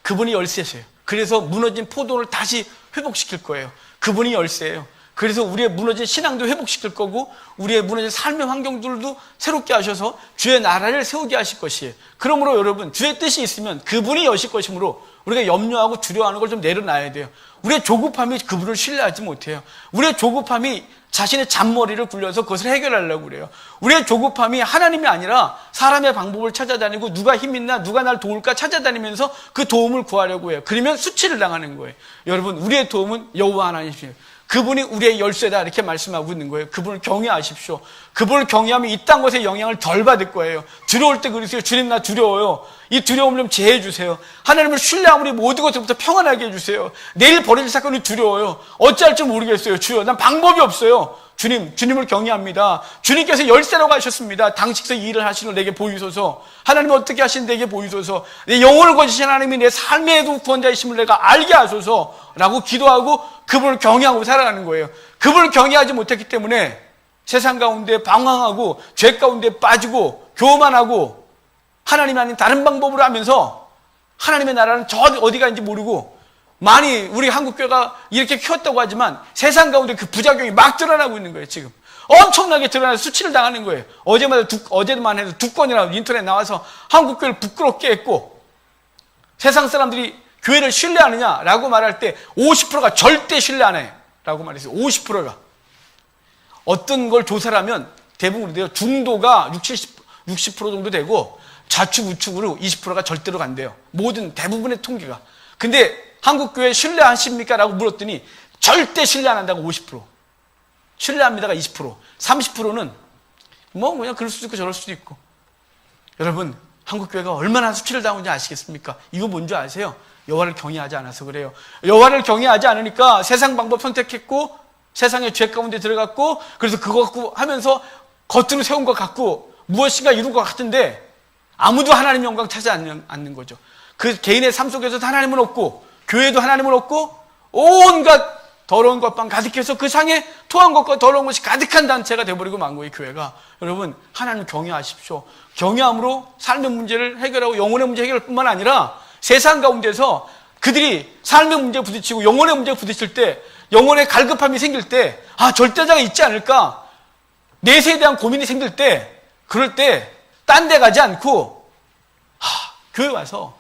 [SPEAKER 1] 그분이 열쇠세요. 그래서 무너진 포도를 다시 회복시킬 거예요. 그분이 열쇠예요. 그래서 우리의 무너진 신앙도 회복시킬 거고 우리의 무너진 삶의 환경들도 새롭게 하셔서 주의 나라를 세우게 하실 것이에요. 그러므로 여러분, 주의 뜻이 있으면 그분이 여실 것이므로 우리가 염려하고 두려워하는 걸 좀 내려놔야 돼요. 우리의 조급함이 그분을 신뢰하지 못해요. 우리의 조급함이 자신의 잔머리를 굴려서 그것을 해결하려고 그래요. 우리의 조급함이 하나님이 아니라 사람의 방법을 찾아다니고 누가 힘 있나 누가 날 도울까 찾아다니면서 그 도움을 구하려고 해요. 그러면 수치를 당하는 거예요. 여러분, 우리의 도움은 여호와 하나님이시에요. 그분이 우리의 열쇠다 이렇게 말씀하고 있는 거예요. 그분을 경외하십시오. 그분을 경외하면 이 땅 것의 영향을 덜 받을 거예요. 두려울 때 그러세요. 주님 나 두려워요. 이 두려움을 좀 제해 주세요. 하나님을 신뢰하면 우리 모든 것들부터 평안하게 해주세요. 내일 벌어질 사건이 두려워요. 어찌할 줄 모르겠어요. 주여, 난 방법이 없어요. 주님을 경외합니다. 주님께서 열쇠라고 하셨습니다. 당시에서 이 일을 하시는 내게 보이소서. 하나님은 어떻게 하시는 내게 보이소서. 내 영혼을 거주신 하나님이 내 삶에도 구원자이심을 내가 알게 하소서 라고 기도하고 그분을 경외하고 살아가는 거예요. 그분을 경외하지 못했기 때문에 세상 가운데 방황하고 죄 가운데 빠지고 교만하고 하나님 아닌 다른 방법으로 하면서 하나님의 나라는 저 어디가 있는지 모르고, 많이 우리 한국교회가 이렇게 키웠다고 하지만 세상 가운데 그 부작용이 막 드러나고 있는 거예요. 지금 엄청나게 드러나서 수치를 당하는 거예요. 어제만 해도 2건이나 인터넷 나와서 한국교회를 부끄럽게 했고, 세상 사람들이 교회를 신뢰하느냐라고 말할 때 50%가 절대 신뢰 안 해 라고 말했어요. 50%가. 어떤 걸 조사를 하면 대부분 그래요. 중도가 60% 정도 되고 좌측 우측으로 20%가 절대로 간대요. 모든 대부분의 통계가. 근데 한국교회 신뢰하십니까? 라고 물었더니 절대 신뢰 안 한다고 50%. 신뢰합니다가 20%. 30%는 뭐 그냥 그럴 수도 있고 저럴 수도 있고. 여러분, 한국교회가 얼마나 수치를 당하는지 아시겠습니까? 이거 뭔지 아세요? 여호와를 경외하지 않아서 그래요. 여호와를 경외하지 않으니까 세상 방법 선택했고 세상의 죄 가운데 들어갔고, 그래서 그거 갖고 하면서 겉으로 세운 것 같고 무엇인가 이룬 것 같은데 아무도 하나님 영광 찾지 않는 거죠. 그 개인의 삶 속에서도 하나님은 없고 교회도 하나님은 없고 온갖 더러운 것만 가득해서 그 상에 토한 것과 더러운 것이 가득한 단체가 되어버리고 만 거예요, 교회가. 여러분, 하나님 경외하십시오. 경외함으로 삶의 문제를 해결하고 영혼의 문제 해결할 뿐만 아니라 세상 가운데서 그들이 삶의 문제에 부딪히고 영혼의 문제에 부딪힐 때, 영혼의 갈급함이 생길 때, 절대자가 있지 않을까, 내세에 대한 고민이 생길 때, 그럴 때 딴 데 가지 않고 교회 와서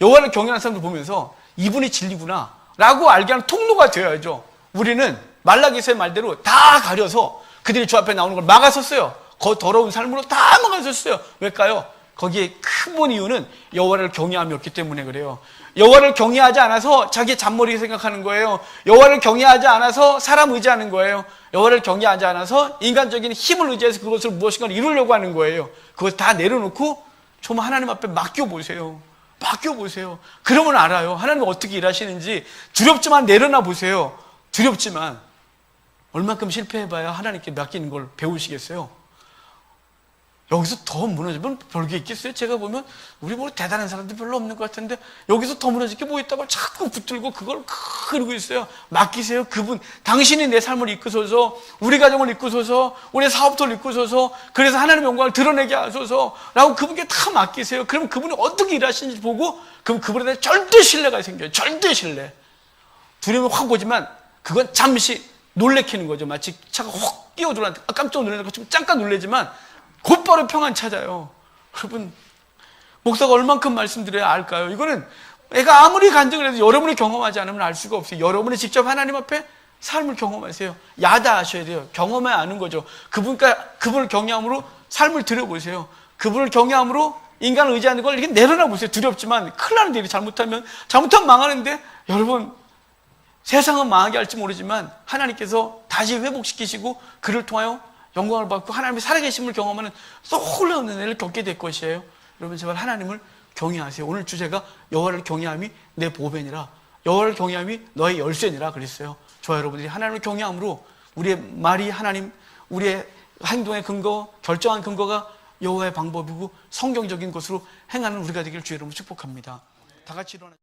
[SPEAKER 1] 여호와를 경외하는 사람들 보면서 이분이 진리구나 라고 알게 하는 통로가 되어야죠. 우리는 말라기서의 말대로 다 가려서 그들이 주 앞에 나오는 걸 막아섰어요. 더러운 삶으로 다 막아섰어요. 왜일까요? 거기에 근본 이유는 여호와를 경외함이 없기 때문에 그래요. 여호와를 경외하지 않아서 자기 잔머리 생각하는 거예요. 여호와를 경외하지 않아서 사람 의지하는 거예요. 여호와를 경외하지 않아서 인간적인 힘을 의지해서 그것을 무엇인가를 이루려고 하는 거예요. 그것 다 내려놓고 좀 하나님 앞에 맡겨보세요. 맡겨보세요. 그러면 알아요. 하나님은 어떻게 일하시는지. 두렵지만 내려놔 보세요. 두렵지만 얼만큼 실패해봐야 하나님께 맡기는 걸 배우시겠어요? 여기서 더 무너지면 별게 있겠어요? 제가 보면 우리 뭐 대단한 사람들 별로 없는 것 같은데 여기서 더 무너질 게 뭐 있다고 자꾸 붙들고 그걸 그러고 있어요. 맡기세요. 그분, 당신이 내 삶을 이끄소서, 우리 가정을 이끄소서, 우리 사업터를 이끄소서, 그래서 하나님의 영광을 드러내게 하소서 라고 그분께 다 맡기세요. 그럼 그분이 어떻게 일하시는지 보고 그럼 그분에 대해 절대 신뢰가 생겨요. 절대 신뢰. 두려움이 확 오지만 그건 잠시 놀래키는 거죠. 마치 차가 확 끼어들어왔는데 깜짝 놀라는 것처럼 잠깐 놀래지만 곧바로 평안 찾아요. 여러분, 목사가 얼만큼 말씀드려야 알까요? 이거는 내가 아무리 간증을 해도 여러분이 경험하지 않으면 알 수가 없어요. 여러분이 직접 하나님 앞에 삶을 경험하세요. 야다하셔야 돼요. 경험해야 아는 거죠. 그분을 경외함으로 삶을 들여보세요. 그분을 경외함으로 인간을 의지하는 걸 이렇게 내려놔 보세요. 두렵지만 큰일 나는 일이 잘못하면 망하는데, 여러분, 세상은 망하게 할지 모르지만 하나님께서 다시 회복시키시고 그를 통하여 영광을 받고 하나님의 살아계심을 경험하는 놀라운 은혜를 겪게 될 것이에요. 여러분, 제발 하나님을 경외하세요. 오늘 주제가 여호와를 경외함이 내 보배니라, 여호와를 경외함이 너의 열쇠니라 그랬어요. 저와 여러분들이 하나님을 경외함으로 우리의 말이 하나님, 우리의 행동의 근거, 결정한 근거가 여호와의 방법이고 성경적인 것으로 행하는 우리가 되기를 주의 이름으로 축복합니다. 다 같이 일어나